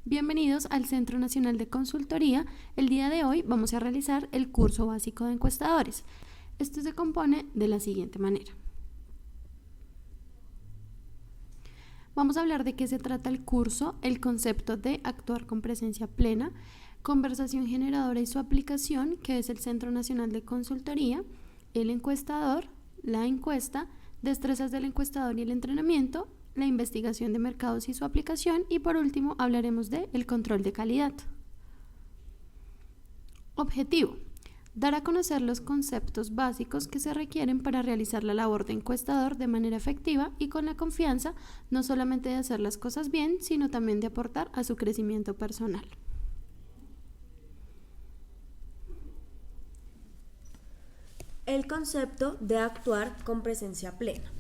Bienvenidos al Centro Nacional de Consultoría. El día de hoy vamos a realizar el curso básico de encuestadores. Esto se compone de la siguiente manera. Vamos a hablar de qué se trata el curso, el concepto de actuar con presencia plena, conversación generadora y su aplicación, que es el Centro Nacional de Consultoría, el encuestador, la encuesta, destrezas del encuestador y el entrenamiento, la investigación de mercados y su aplicación, y por último hablaremos de el control de calidad. Objetivo: dar a conocer los conceptos básicos que se requieren para realizar la labor de encuestador de manera efectiva y con la confianza no solamente de hacer las cosas bien, sino también de aportar a su crecimiento personal. El concepto de actuar con presencia plena.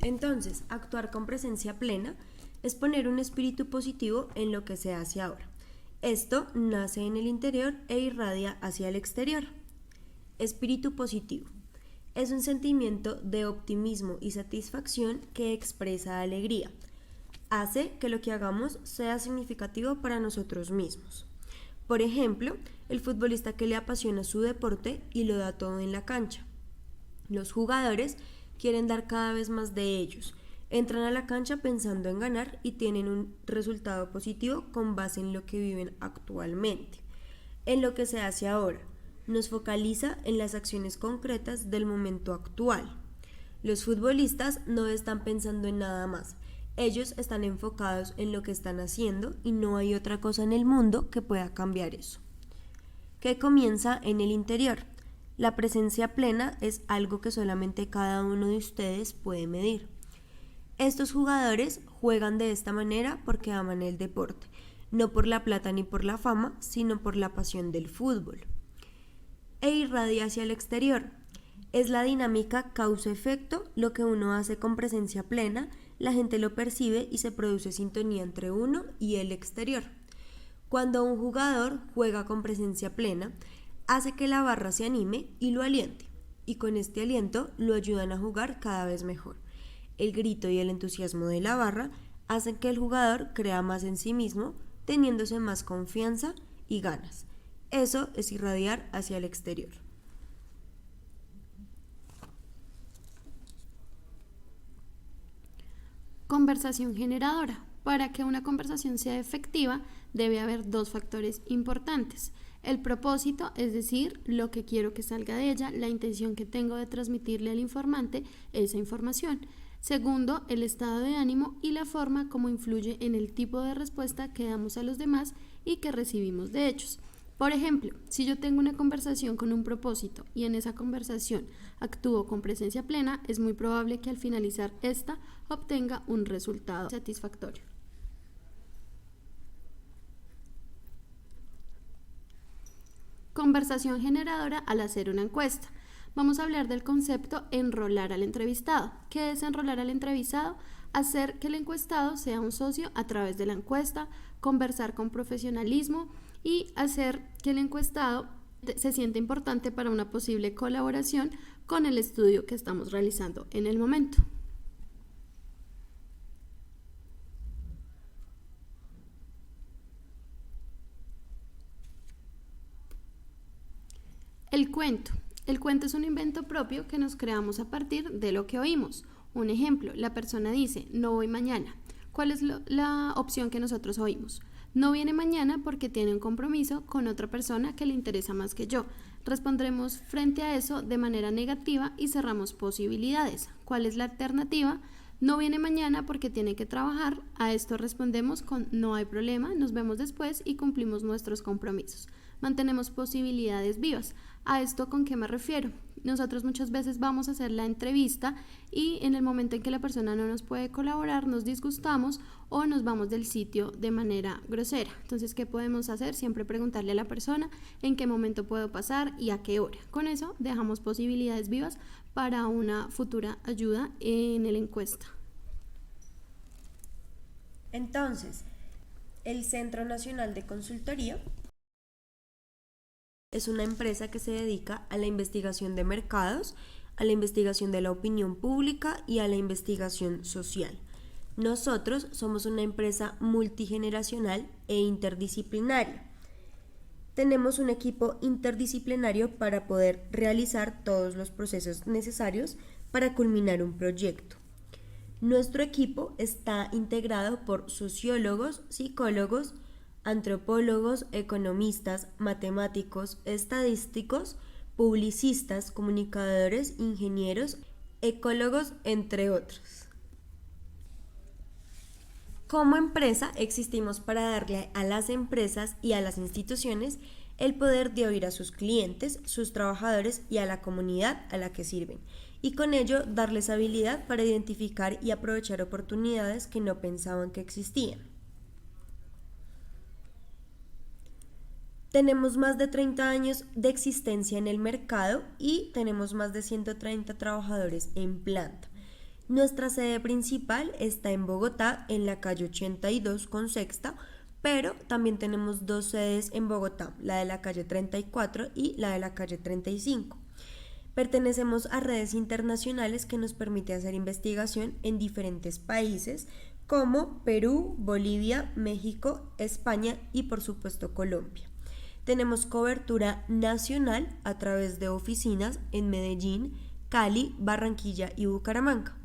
Entonces, actuar con presencia plena es poner un espíritu positivo en lo que se hace ahora. Esto nace en el interior e irradia hacia el exterior. Espíritu positivo es un sentimiento de optimismo y satisfacción que expresa alegría. Hace que lo que hagamos sea significativo para nosotros mismos. Por ejemplo, el futbolista que le apasiona su deporte y lo da todo en la cancha. Los jugadores quieren dar cada vez más de ellos. Entran a la cancha pensando en ganar y tienen un resultado positivo con base en lo que viven actualmente. En lo que se hace ahora, nos focaliza en las acciones concretas del momento actual. Los futbolistas no están pensando en nada más. Ellos están enfocados en lo que están haciendo y no hay otra cosa en el mundo que pueda cambiar eso. ¿Qué comienza en el interior? La presencia plena es algo que solamente cada uno de ustedes puede medir. Estos jugadores juegan de esta manera porque aman el deporte, no por la plata ni por la fama, sino por la pasión del fútbol. E irradia hacia el exterior. Es la dinámica causa-efecto, lo que uno hace con presencia plena, la gente lo percibe y se produce sintonía entre uno y el exterior. Cuando un jugador juega con presencia plena, hace que la barra se anime y lo aliente, y con este aliento lo ayudan a jugar cada vez mejor. El grito y el entusiasmo de la barra hacen que el jugador crea más en sí mismo, teniéndose más confianza y ganas. Eso es irradiar hacia el exterior. Conversación generadora. Para que una conversación sea efectiva, debe haber dos factores importantes. El propósito, es decir, lo que quiero que salga de ella, la intención que tengo de transmitirle al informante esa información. Segundo, el estado de ánimo y la forma como influye en el tipo de respuesta que damos a los demás y que recibimos de ellos. Por ejemplo, si yo tengo una conversación con un propósito y en esa conversación actúo con presencia plena, es muy probable que al finalizar esta obtenga un resultado satisfactorio. Conversación generadora al hacer una encuesta. Vamos a hablar del concepto enrolar al entrevistado. ¿Qué es enrolar al entrevistado? Hacer que el encuestado sea un socio a través de la encuesta, conversar con profesionalismo y hacer que el encuestado se sienta importante para una posible colaboración con el estudio que estamos realizando en el momento. El cuento. El cuento es un invento propio que nos creamos a partir de lo que oímos. Un ejemplo, la persona dice, no voy mañana. ¿Cuál es la opción que nosotros oímos? No viene mañana porque tiene un compromiso con otra persona que le interesa más que yo. Respondremos frente a eso de manera negativa y cerramos posibilidades. ¿Cuál es la alternativa? No viene mañana porque tiene que trabajar. A esto respondemos con no hay problema, nos vemos después y cumplimos nuestros compromisos. Mantenemos posibilidades vivas. ¿A esto con qué me refiero? Nosotros muchas veces vamos a hacer la entrevista y en el momento en que la persona no nos puede colaborar, nos disgustamos o nos vamos del sitio de manera grosera. Entonces, ¿qué podemos hacer? Siempre preguntarle a la persona en qué momento puedo pasar y a qué hora. Con eso dejamos posibilidades vivas para una futura ayuda en la encuesta. Entonces, el Centro Nacional de Consultoría es una empresa que se dedica a la investigación de mercados, a la investigación de la opinión pública y a la investigación social. Nosotros somos una empresa multigeneracional e interdisciplinaria. Tenemos un equipo interdisciplinario para poder realizar todos los procesos necesarios para culminar un proyecto. Nuestro equipo está integrado por sociólogos, psicólogos, antropólogos, economistas, matemáticos, estadísticos, publicistas, comunicadores, ingenieros, ecólogos, entre otros. Como empresa existimos para darle a las empresas y a las instituciones el poder de oír a sus clientes, sus trabajadores y a la comunidad a la que sirven, y con ello darles habilidad para identificar y aprovechar oportunidades que no pensaban que existían. Tenemos más de 30 años de existencia en el mercado y tenemos más de 130 trabajadores en planta. Nuestra sede principal está en Bogotá, en la calle 82 con Sexta, pero también tenemos dos sedes en Bogotá, la de la calle 34 y la de la calle 35. Pertenecemos a redes internacionales que nos permite hacer investigación en diferentes países como Perú, Bolivia, México, España y por supuesto Colombia. Tenemos cobertura nacional a través de oficinas en Medellín, Cali, Barranquilla y Bucaramanga.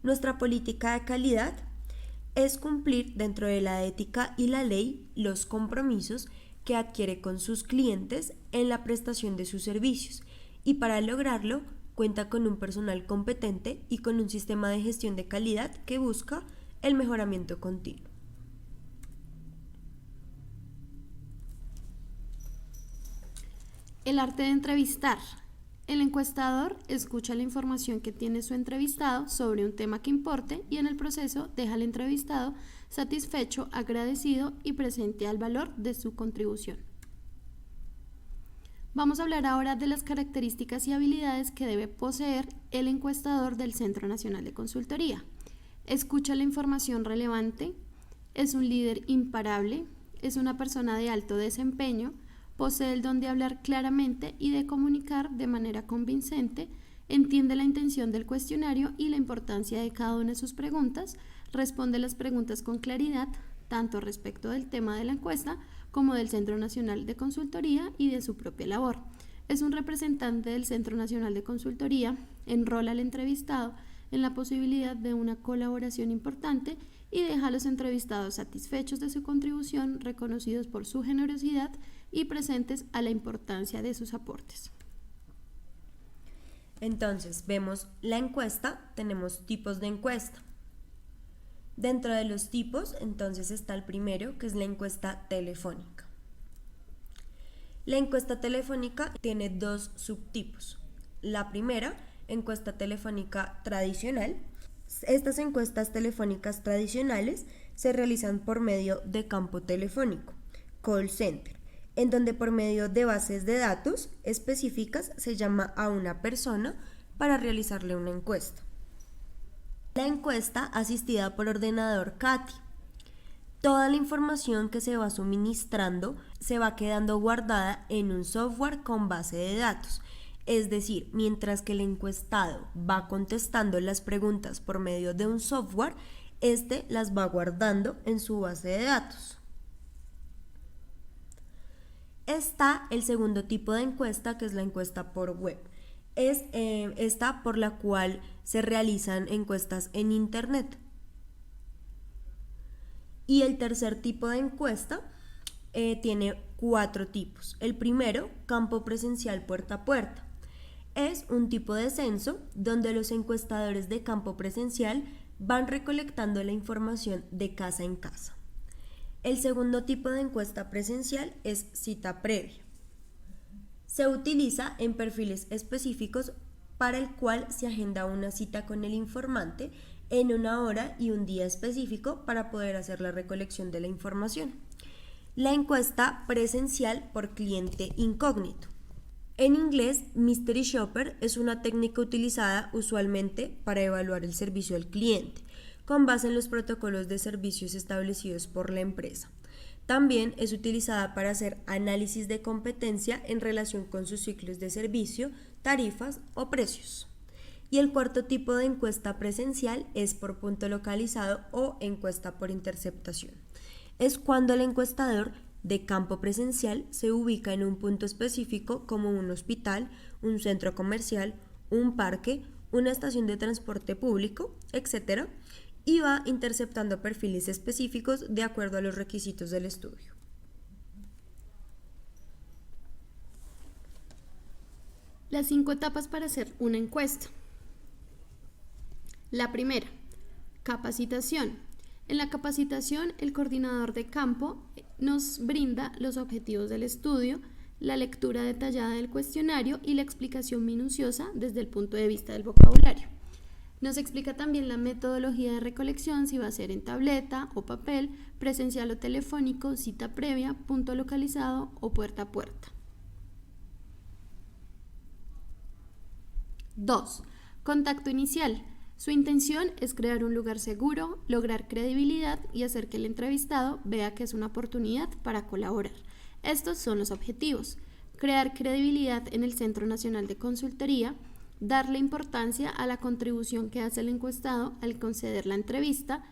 Nuestra política de calidad es cumplir dentro de la ética y la ley los compromisos que adquiere con sus clientes en la prestación de sus servicios, y para lograrlo cuenta con un personal competente y con un sistema de gestión de calidad que busca el mejoramiento continuo. El arte de entrevistar. El encuestador escucha la información que tiene su entrevistado sobre un tema que importe y en el proceso deja al entrevistado satisfecho, agradecido y presente al valor de su contribución. Vamos a hablar ahora de las características y habilidades que debe poseer el encuestador del Centro Nacional de Consultoría. Escucha la información relevante, es un líder imparable, es una persona de alto desempeño, posee el don de hablar claramente y de comunicar de manera convincente, entiende la intención del cuestionario y la importancia de cada una de sus preguntas, responde las preguntas con claridad, tanto respecto del tema de la encuesta como del Centro Nacional de Consultoría y de su propia labor. Es un representante del Centro Nacional de Consultoría, enrola al entrevistado en la posibilidad de una colaboración importante y deja a los entrevistados satisfechos de su contribución, reconocidos por su generosidad y presentes a la importancia de sus aportes. Entonces, vemos la encuesta, tenemos tipos de encuesta. Dentro de los tipos, entonces está el primero, que es la encuesta telefónica. La encuesta telefónica tiene dos subtipos. La primera, encuesta telefónica tradicional. Estas encuestas telefónicas tradicionales se realizan por medio de campo telefónico, call center, en donde por medio de bases de datos específicas se llama a una persona para realizarle una encuesta. La encuesta asistida por ordenador CATI. Toda la información que se va suministrando se va quedando guardada en un software con base de datos. Es decir, mientras que el encuestado va contestando las preguntas por medio de un software, este las va guardando en su base de datos. Está el segundo tipo de encuesta, que es la encuesta por web. Es esta por la cual se realizan encuestas en Internet. Y el tercer tipo de encuesta tiene 4 tipos. El primero, campo presencial puerta a puerta. Es un tipo de censo donde los encuestadores de campo presencial van recolectando la información de casa en casa. El segundo tipo de encuesta presencial es cita previa. Se utiliza en perfiles específicos para el cual se agenda una cita con el informante en una hora y un día específico para poder hacer la recolección de la información. La encuesta presencial por cliente incógnito. En inglés, Mystery Shopper es una técnica utilizada usualmente para evaluar el servicio al cliente, con base en los protocolos de servicios establecidos por la empresa. También es utilizada para hacer análisis de competencia en relación con sus ciclos de servicio, tarifas o precios. Y el cuarto tipo de encuesta presencial es por punto localizado o encuesta por interceptación. Es cuando el encuestador de campo presencial se ubica en un punto específico como un hospital, un centro comercial, un parque, una estación de transporte público, etc. y va interceptando perfiles específicos de acuerdo a los requisitos del estudio. Las 5 etapas para hacer una encuesta. La primera, capacitación. En la capacitación, el coordinador de campo nos brinda los objetivos del estudio, la lectura detallada del cuestionario y la explicación minuciosa desde el punto de vista del vocabulario. Nos explica también la metodología de recolección, si va a ser en tableta o papel, presencial o telefónico, cita previa, punto localizado o puerta a puerta. 2. Contacto inicial. Su intención es crear un lugar seguro, lograr credibilidad y hacer que el entrevistado vea que es una oportunidad para colaborar. Estos son los objetivos: crear credibilidad en el Centro Nacional de Consultoría, darle importancia a la contribución que hace el encuestado al conceder la entrevista,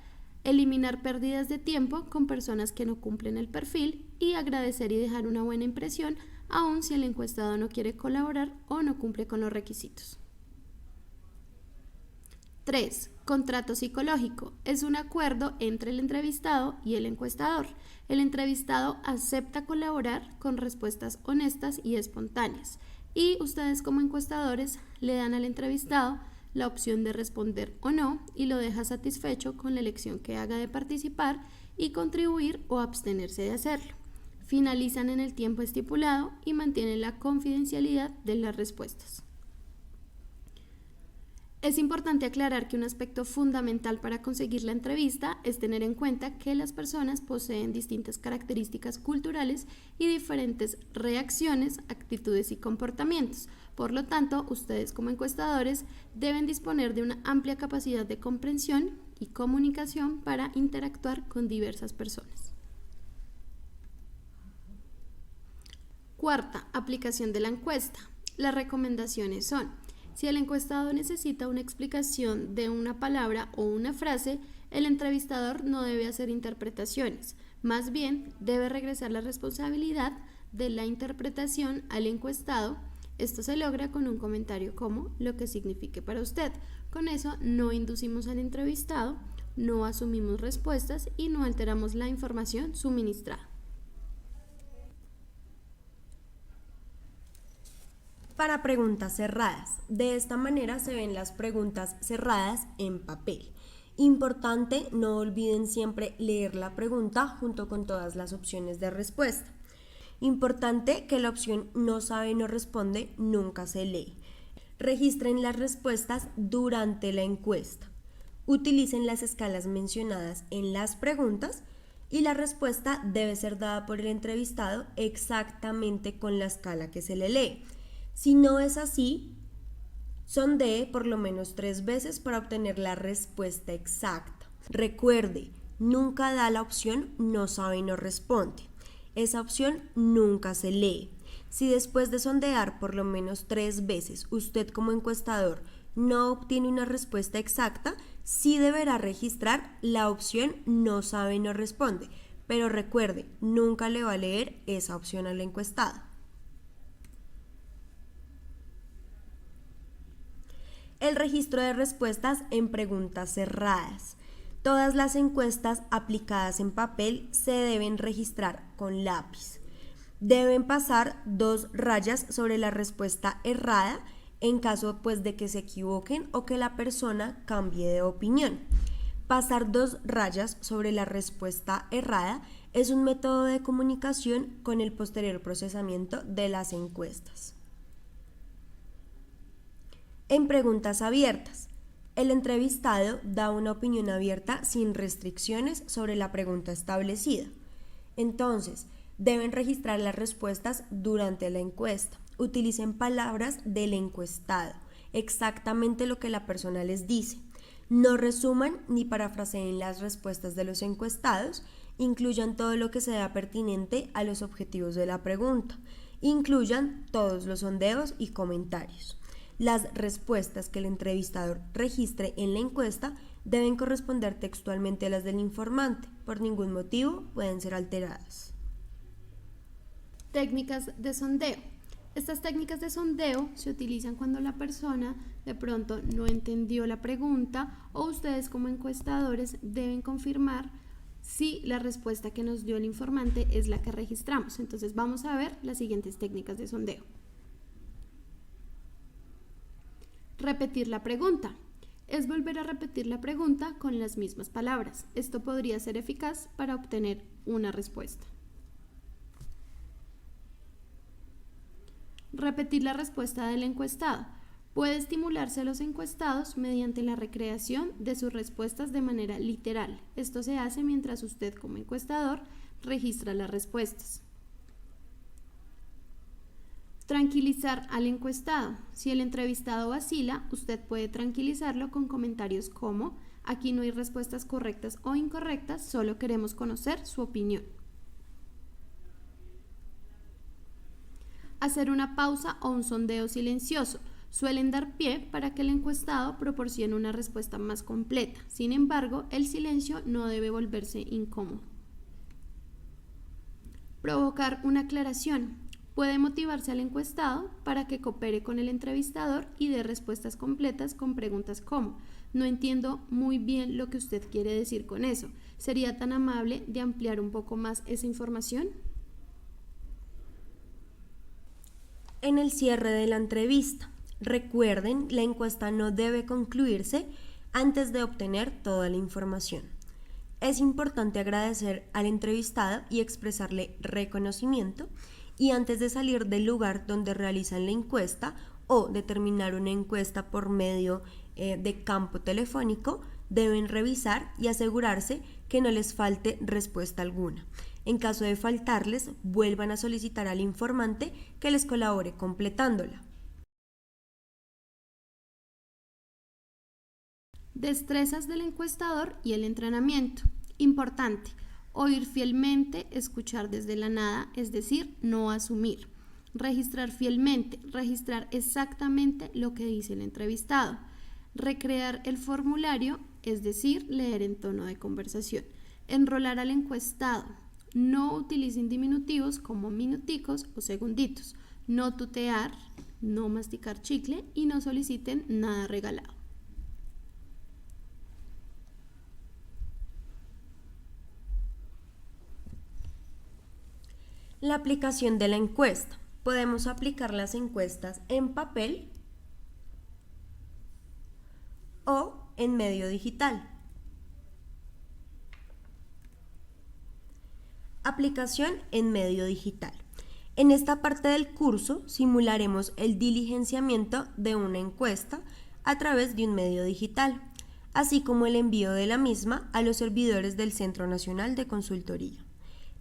eliminar pérdidas de tiempo con personas que no cumplen el perfil y agradecer y dejar una buena impresión, aun si el encuestado no quiere colaborar o no cumple con los requisitos. 3. Contrato psicológico. Es un acuerdo entre el entrevistado y el encuestador. El entrevistado acepta colaborar con respuestas honestas y espontáneas. Y ustedes como encuestadores le dan al entrevistado la opción de responder o no y lo deja satisfecho con la elección que haga de participar y contribuir o abstenerse de hacerlo. Finalizan en el tiempo estipulado y mantienen la confidencialidad de las respuestas. Es importante aclarar que un aspecto fundamental para conseguir la entrevista es tener en cuenta que las personas poseen distintas características culturales y diferentes reacciones, actitudes y comportamientos. Por lo tanto, ustedes como encuestadores deben disponer de una amplia capacidad de comprensión y comunicación para interactuar con diversas personas. Cuarta, aplicación de la encuesta. Las recomendaciones son: si el encuestado necesita una explicación de una palabra o una frase, el entrevistador no debe hacer interpretaciones, más bien debe regresar la responsabilidad de la interpretación al encuestado. Esto se logra con un comentario como lo que signifique para usted. Con eso no inducimos al entrevistado, no asumimos respuestas y no alteramos la información suministrada. Para preguntas cerradas. De esta manera se ven las preguntas cerradas en papel. Importante, no olviden siempre leer la pregunta junto con todas las opciones de respuesta. Importante que la opción no sabe, no responde, nunca se lee. Registren las respuestas durante la encuesta. Utilicen las escalas mencionadas en las preguntas y la respuesta debe ser dada por el entrevistado exactamente con la escala que se le lee. Si no es así, sondee por lo menos 3 veces para obtener la respuesta exacta. Recuerde, nunca da la opción no sabe, no responde. Esa opción nunca se lee. Si después de sondear por lo menos 3 veces usted como encuestador no obtiene una respuesta exacta, sí deberá registrar la opción no sabe, no responde. Pero recuerde, nunca le va a leer esa opción al encuestado. El registro de respuestas en preguntas cerradas. Todas las encuestas aplicadas en papel se deben registrar con lápiz. Deben pasar 2 rayas sobre la respuesta errada en caso de que se equivoquen o que la persona cambie de opinión. Pasar 2 rayas sobre la respuesta errada es un método de comunicación con el posterior procesamiento de las encuestas. En preguntas abiertas, el entrevistado da una opinión abierta sin restricciones sobre la pregunta establecida. Entonces, deben registrar las respuestas durante la encuesta. Utilicen palabras del encuestado, exactamente lo que la persona les dice. No resuman ni parafraseen las respuestas de los encuestados. Incluyan todo lo que sea pertinente a los objetivos de la pregunta. Incluyan todos los sondeos y comentarios. Las respuestas que el entrevistador registre en la encuesta deben corresponder textualmente a las del informante. Por ningún motivo pueden ser alteradas. Técnicas de sondeo. Estas técnicas de sondeo se utilizan cuando la persona de pronto no entendió la pregunta o ustedes como encuestadores deben confirmar si la respuesta que nos dio el informante es la que registramos. Entonces vamos a ver las siguientes técnicas de sondeo. Repetir la pregunta. Es volver a repetir la pregunta con las mismas palabras. Esto podría ser eficaz para obtener una respuesta. Repetir la respuesta del encuestado. Puede estimularse a los encuestados mediante la recreación de sus respuestas de manera literal. Esto se hace mientras usted como encuestador registra las respuestas. Tranquilizar al encuestado. Si el entrevistado vacila, usted puede tranquilizarlo con comentarios como: aquí no hay respuestas correctas o incorrectas, solo queremos conocer su opinión. Hacer una pausa o un sondeo silencioso. Suelen dar pie para que el encuestado proporcione una respuesta más completa. Sin embargo, el silencio no debe volverse incómodo. Provocar una aclaración. Puede motivarse al encuestado para que coopere con el entrevistador y dé respuestas completas con preguntas como: no entiendo muy bien lo que usted quiere decir con eso. ¿Sería tan amable de ampliar un poco más esa información? En el cierre de la entrevista, recuerden, la encuesta no debe concluirse antes de obtener toda la información. Es importante agradecer al entrevistado y expresarle reconocimiento, y antes de salir del lugar donde realizan la encuesta o de terminar una encuesta por medio de campo telefónico, deben revisar y asegurarse que no les falte respuesta alguna. En caso de faltarles, vuelvan a solicitar al informante que les colabore completándola. Destrezas del encuestador y el entrenamiento. Importante: oír fielmente, escuchar desde la nada, es decir, no asumir. Registrar fielmente, registrar exactamente lo que dice el entrevistado. Recrear el formulario, es decir, leer en tono de conversación. Enrolar al encuestado. No utilicen diminutivos como minuticos o segunditos. No tutear, no masticar chicle y no soliciten nada regalado. La aplicación de la encuesta. Podemos aplicar las encuestas en papel o en medio digital. Aplicación en medio digital. En esta parte del curso simularemos el diligenciamiento de una encuesta a través de un medio digital, así como el envío de la misma a los servidores del Centro Nacional de Consultoría.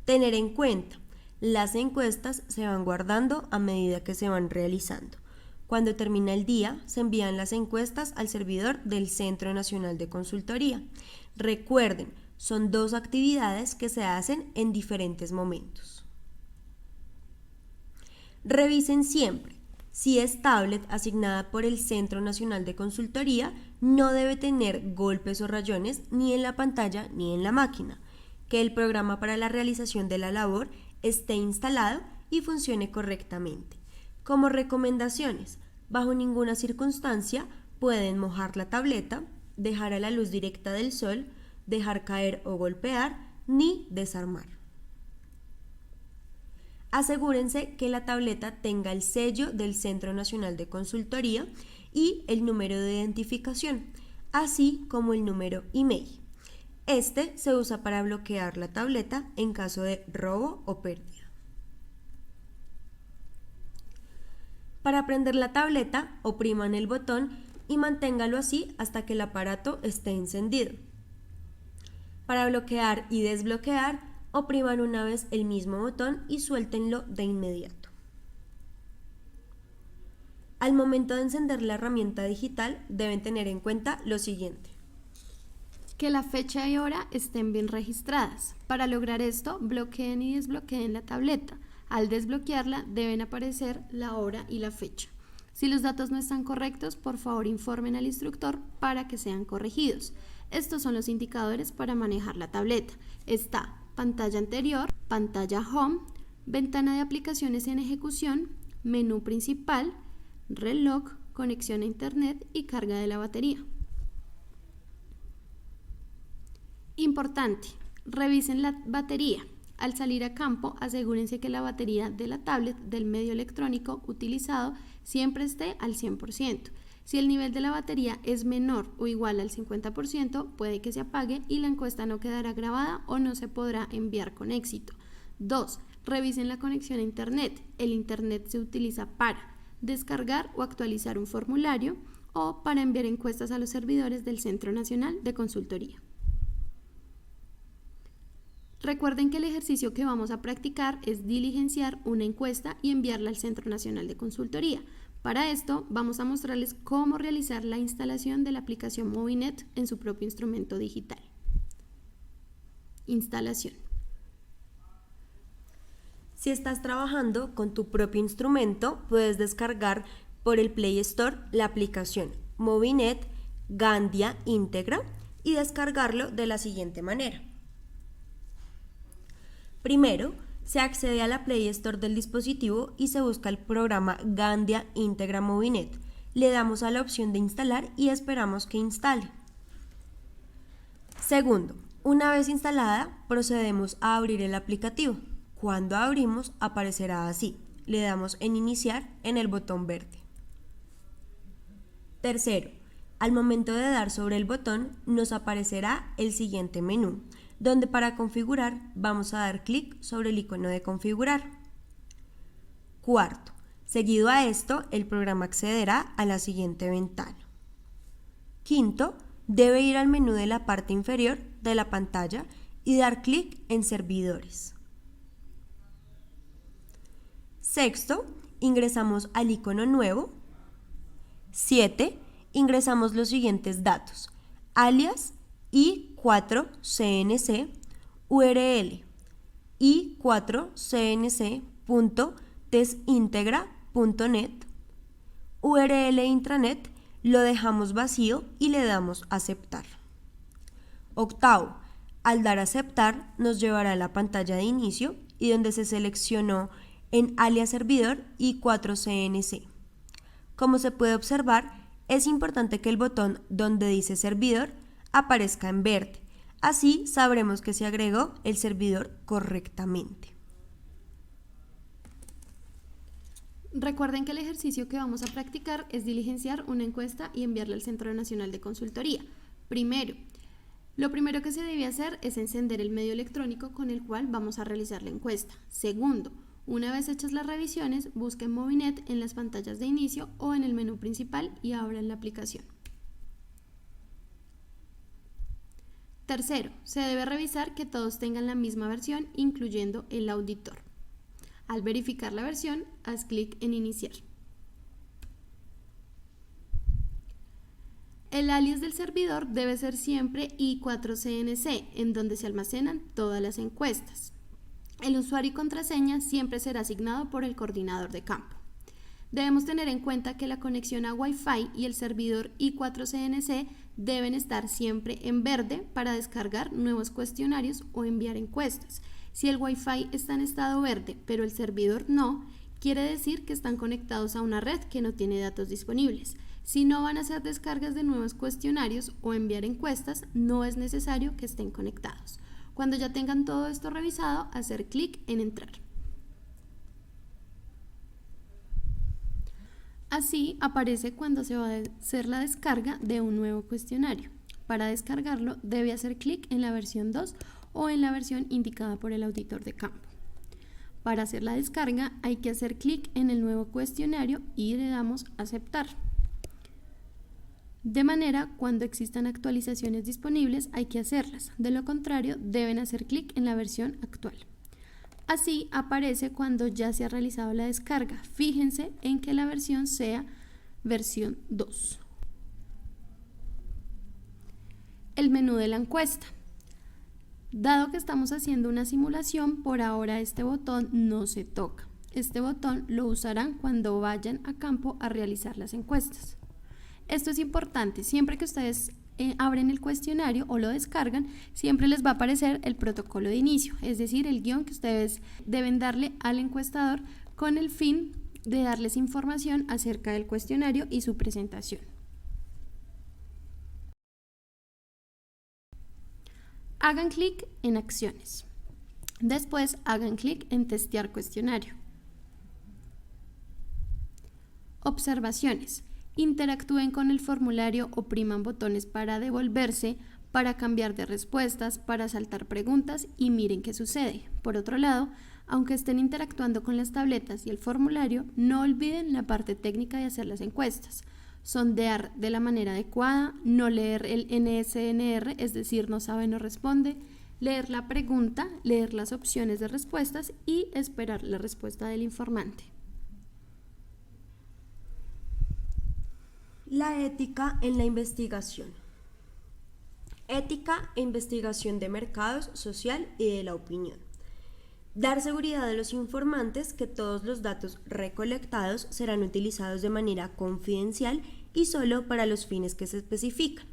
Tener en cuenta: las encuestas se van guardando a medida que se van realizando. Cuando termina el día, se envían las encuestas al servidor del Centro Nacional de Consultoría. Recuerden, son 2 actividades que se hacen en diferentes momentos. Revisen siempre: si es tablet asignada por el Centro Nacional de Consultoría, no debe tener golpes o rayones ni en la pantalla ni en la máquina. Que el programa para la realización de la labor esté instalado y funcione correctamente. Como recomendaciones: bajo ninguna circunstancia pueden mojar la tableta, dejar a la luz directa del sol, dejar caer o golpear, ni desarmar. Asegúrense que la tableta tenga el sello del Centro Nacional de Consultoría y el número de identificación, así como el número email. Este se usa para bloquear la tableta en caso de robo o pérdida. Para prender la tableta, opriman el botón y manténgalo así hasta que el aparato esté encendido. Para bloquear y desbloquear, opriman una vez el mismo botón y suéltenlo de inmediato. Al momento de encender la herramienta digital, deben tener en cuenta lo siguiente: que la fecha y hora estén bien registradas. Para lograr esto, bloqueen y desbloqueen la tableta. Al desbloquearla, deben aparecer la hora y la fecha. Si los datos no están correctos, por favor informen al instructor para que sean corregidos. Estos son los indicadores para manejar la tableta. Está pantalla anterior, pantalla home, ventana de aplicaciones en ejecución, menú principal, reloj, conexión a internet y carga de la batería. Importante, revisen la batería. Al salir a campo, asegúrense que la batería de la tablet del medio electrónico utilizado siempre esté al 100%. Si el nivel de la batería es menor o igual al 50%, puede que se apague y la encuesta no quedará grabada o no se podrá enviar con éxito. 2. Revisen la conexión a internet. El internet se utiliza para descargar o actualizar un formulario o para enviar encuestas a los servidores del Centro Nacional de Consultoría. Recuerden que el ejercicio que vamos a practicar es diligenciar una encuesta y enviarla al Centro Nacional de Consultoría. Para esto vamos a mostrarles cómo realizar la instalación de la aplicación Movinet en su propio instrumento digital. Instalación. Si estás trabajando con tu propio instrumento, puedes descargar por el Play Store la aplicación Movinet Gandia Integra y descargarlo de la siguiente manera. Primero, se accede a la Play Store del dispositivo y se busca el programa Gandia Integra Movinet. Le damos a la opción de instalar y esperamos que instale. Segundo, una vez instalada, procedemos a abrir el aplicativo. Cuando abrimos, aparecerá así. Le damos en Iniciar en el botón verde. Tercero, al momento de dar sobre el botón, nos aparecerá el siguiente menú, donde para configurar vamos a dar clic sobre el icono de configurar. Cuarto, seguido a esto, el programa accederá a la siguiente ventana. Quinto, debe ir al menú de la parte inferior de la pantalla y dar clic en Servidores. Sexto, ingresamos al icono nuevo. 7. Ingresamos los siguientes datos: alias i4cnc, URL i4cnc.tesintegra.net, URL intranet lo dejamos vacío y le damos aceptar. Octavo, al dar aceptar nos llevará a la pantalla de inicio y donde se seleccionó en alias servidor i4cnc. Como se puede observar, es importante que el botón donde dice servidor aparezca en verde. Así sabremos que se agregó el servidor correctamente. Recuerden que el ejercicio que vamos a practicar es diligenciar una encuesta y enviarla al Centro Nacional de Consultoría. Lo primero que se debe hacer es encender el medio electrónico con el cual vamos a realizar la encuesta. Segundo, una vez hechas las revisiones, busquen Movinet en las pantallas de inicio o en el menú principal y abran la aplicación. Tercero, se debe revisar que todos tengan la misma versión, incluyendo el auditor. Al verificar la versión, haz clic en Iniciar. El alias del servidor debe ser siempre i4cnc, en donde se almacenan todas las encuestas. El usuario y contraseña siempre será asignado por el coordinador de campo. Debemos tener en cuenta que la conexión a Wi-Fi y el servidor i4cnc deben estar siempre en verde para descargar nuevos cuestionarios o enviar encuestas. Si el Wi-Fi está en estado verde, pero el servidor no, quiere decir que están conectados a una red que no tiene datos disponibles. Si no van a hacer descargas de nuevos cuestionarios o enviar encuestas, no es necesario que estén conectados. Cuando ya tengan todo esto revisado, hacer clic en Entrar. Así aparece cuando se va a hacer la descarga de un nuevo cuestionario. Para descargarlo, debe hacer clic en la versión 2 o en la versión indicada por el auditor de campo. Para hacer la descarga, hay que hacer clic en el nuevo cuestionario y le damos a Aceptar. De manera, cuando existan actualizaciones disponibles, hay que hacerlas. De lo contrario, deben hacer clic en la versión actual. Así aparece cuando ya se ha realizado la descarga. Fíjense en que la versión sea versión 2. El menú de la encuesta. Dado que estamos haciendo una simulación, por ahora este botón no se toca. este botón lo usarán cuando vayan a campo a realizar las encuestas. Esto es importante, siempre que ustedes abren el cuestionario o lo descargan, siempre les va a aparecer el protocolo de inicio, es decir, el guión que ustedes deben darle al encuestador con el fin de darles información acerca del cuestionario y su presentación. Hagan clic en acciones. Después hagan clic en testear cuestionario. Observaciones. Interactúen con el formulario, opriman botones para devolverse, para cambiar de respuestas, para saltar preguntas y miren qué sucede. Por otro lado, aunque estén interactuando con las tabletas y el formulario, no olviden la parte técnica de hacer las encuestas. Sondear de la manera adecuada, no leer el NSNR, es decir, no sabe, no responde, leer la pregunta, leer las opciones de respuestas y esperar la respuesta del informante. La ética en la investigación. Ética e investigación de mercados, social y de la opinión. Dar seguridad a los informantes que todos los datos recolectados serán utilizados de manera confidencial y solo para los fines que se especifican.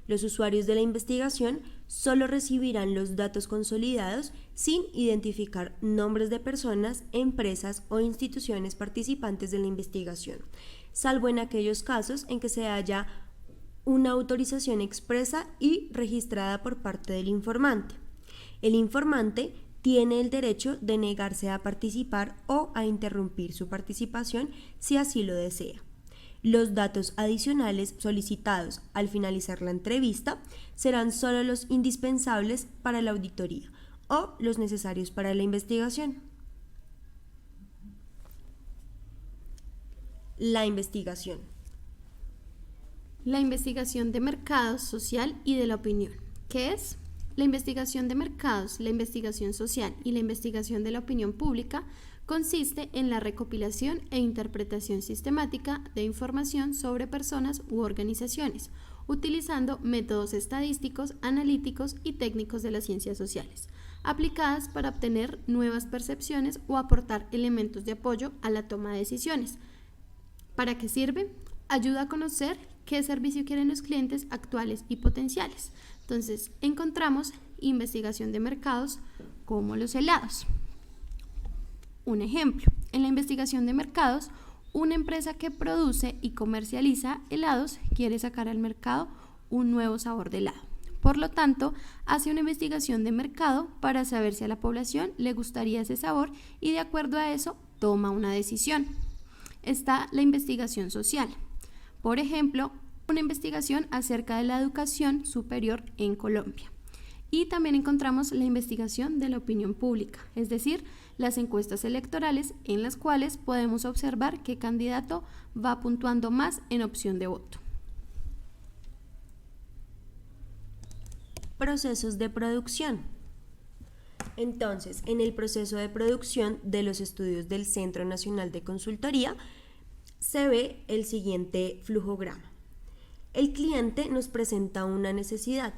Los usuarios de la investigación solo recibirán los datos consolidados sin identificar nombres de personas, empresas o instituciones participantes de la investigación, salvo en aquellos casos en que se haya una autorización expresa y registrada por parte del informante. El informante tiene el derecho de negarse a participar o a interrumpir su participación si así lo desea. Los datos adicionales solicitados al finalizar la entrevista serán solo los indispensables para la auditoría o los necesarios para la investigación. La investigación. La investigación de mercados, social y de la opinión. ¿Qué es? La investigación de mercados, la investigación social y la investigación de la opinión pública consiste en la recopilación e interpretación sistemática de información sobre personas u organizaciones, utilizando métodos estadísticos, analíticos y técnicos de las ciencias sociales, aplicadas para obtener nuevas percepciones o aportar elementos de apoyo a la toma de decisiones. ¿Para qué sirve? Ayuda a conocer qué servicio quieren los clientes actuales y potenciales. Entonces, encontramos investigación de mercados como los helados. Un ejemplo, en la investigación de mercados, una empresa que produce y comercializa helados quiere sacar al mercado un nuevo sabor de helado. Por lo tanto, hace una investigación de mercado para saber si a la población le gustaría ese sabor y de acuerdo a eso toma una decisión. Está la investigación social. Por ejemplo, una investigación acerca de la educación superior en Colombia. Y también encontramos la investigación de la opinión pública, es decir, las encuestas electorales en las cuales podemos observar qué candidato va puntuando más en opción de voto. Procesos de producción. Entonces, en el proceso de producción de los estudios del Centro Nacional de Consultoría, se ve el siguiente flujograma. El cliente nos presenta una necesidad.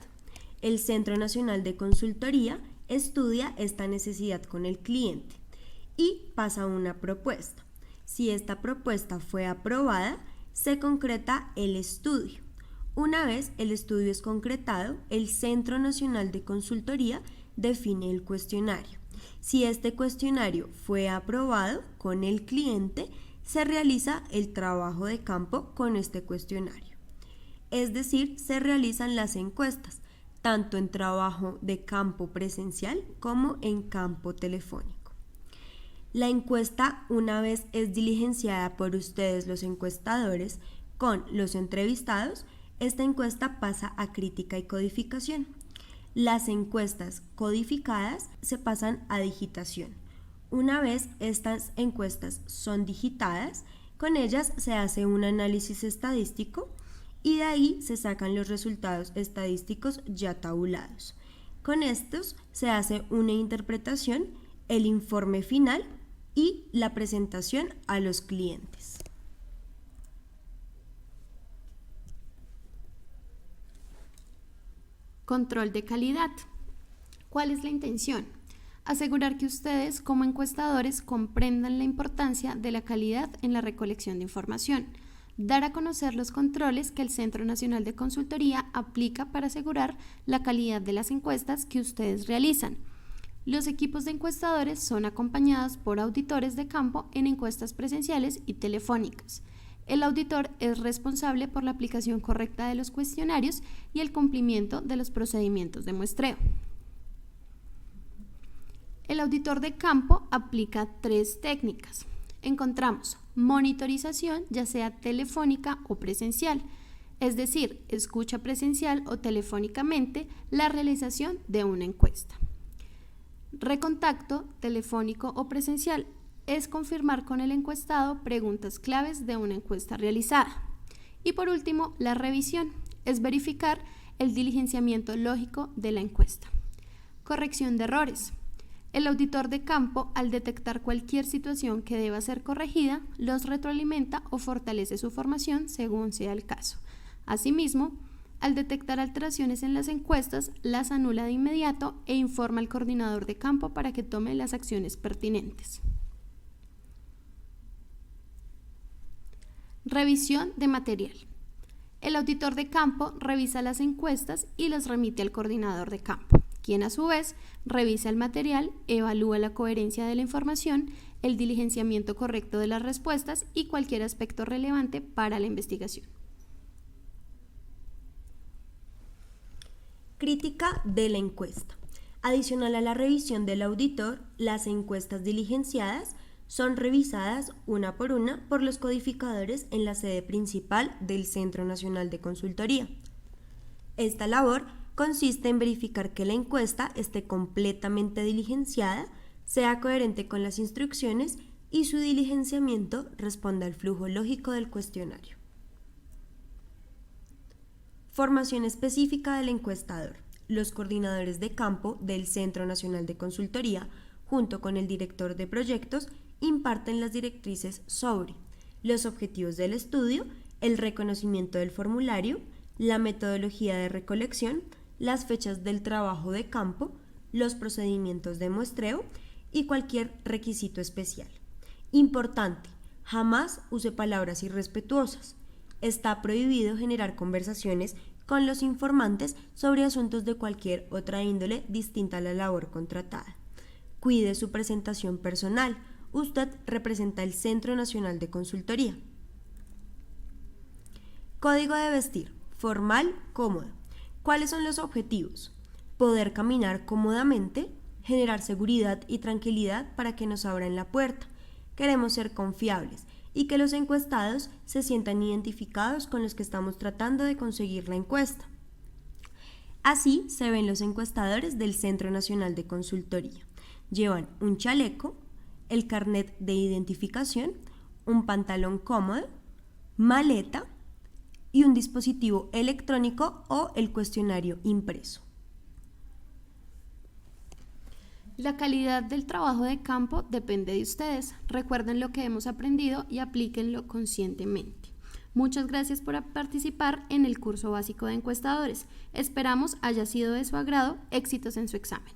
El Centro Nacional de Consultoría estudia esta necesidad con el cliente y pasa una propuesta. Si esta propuesta fue aprobada, se concreta el estudio. Una vez el estudio es concretado, el Centro Nacional de Consultoría define el cuestionario. Si este cuestionario fue aprobado con el cliente, se realiza el trabajo de campo con este cuestionario. Es decir, se realizan las encuestas, tanto en trabajo de campo presencial como en campo telefónico. La encuesta, una vez es diligenciada por ustedes los encuestadores con los entrevistados, esta encuesta pasa a crítica y codificación. Las encuestas codificadas se pasan a digitación. Una vez estas encuestas son digitadas, con ellas se hace un análisis estadístico y de ahí se sacan los resultados estadísticos ya tabulados. Con estos se hace una interpretación, el informe final y la presentación a los clientes. Control de calidad. ¿Cuál es la intención? Asegurar que ustedes, como encuestadores, comprendan la importancia de la calidad en la recolección de información. Dar a conocer los controles que el Centro Nacional de Consultoría aplica para asegurar la calidad de las encuestas que ustedes realizan. Los equipos de encuestadores son acompañados por auditores de campo en encuestas presenciales y telefónicas. El auditor es responsable por la aplicación correcta de los cuestionarios y el cumplimiento de los procedimientos de muestreo. El auditor de campo aplica 3 técnicas. Encontramos monitorización, ya sea telefónica o presencial, es decir, escucha presencial o telefónicamente la realización de una encuesta. Recontacto, telefónico o presencial, es confirmar con el encuestado preguntas claves de una encuesta realizada. Y por último, la revisión, es verificar el diligenciamiento lógico de la encuesta. Corrección de errores. El auditor de campo, al detectar cualquier situación que deba ser corregida, los retroalimenta o fortalece su formación según sea el caso. Asimismo, al detectar alteraciones en las encuestas, las anula de inmediato e informa al coordinador de campo para que tome las acciones pertinentes. Revisión de material. El auditor de campo revisa las encuestas y las remite al coordinador de campo, quien a su vez revisa el material, evalúa la coherencia de la información, el diligenciamiento correcto de las respuestas y cualquier aspecto relevante para la investigación. Crítica de la encuesta. Adicional a la revisión del auditor, las encuestas diligenciadas son revisadas una por los codificadores en la sede principal del Centro Nacional de Consultoría. Esta labor consiste en verificar que la encuesta esté completamente diligenciada, sea coherente con las instrucciones y su diligenciamiento responda al flujo lógico del cuestionario. Formación específica del encuestador. Los coordinadores de campo del Centro Nacional de Consultoría, junto con el director de proyectos, imparten las directrices sobre los objetivos del estudio, el reconocimiento del formulario, la metodología de recolección, las fechas del trabajo de campo, los procedimientos de muestreo y cualquier requisito especial. Importante, jamás use palabras irrespetuosas. Está prohibido generar conversaciones con los informantes sobre asuntos de cualquier otra índole distinta a la labor contratada. Cuide su presentación personal. Usted representa el Centro Nacional de Consultoría. Código de vestir. Formal, cómodo. ¿Cuáles son los objetivos? Poder caminar cómodamente, generar seguridad y tranquilidad para que nos abran la puerta. Queremos ser confiables y que los encuestados se sientan identificados con los que estamos tratando de conseguir la encuesta. Así se ven los encuestadores del Centro Nacional de Consultoría. Llevan un chaleco, el carnet de identificación, un pantalón cómodo, maleta y un dispositivo electrónico o el cuestionario impreso. La calidad del trabajo de campo depende de ustedes. Recuerden lo que hemos aprendido y aplíquenlo conscientemente. Muchas gracias por participar en el curso básico de encuestadores. Esperamos haya sido de su agrado. Éxitos en su examen.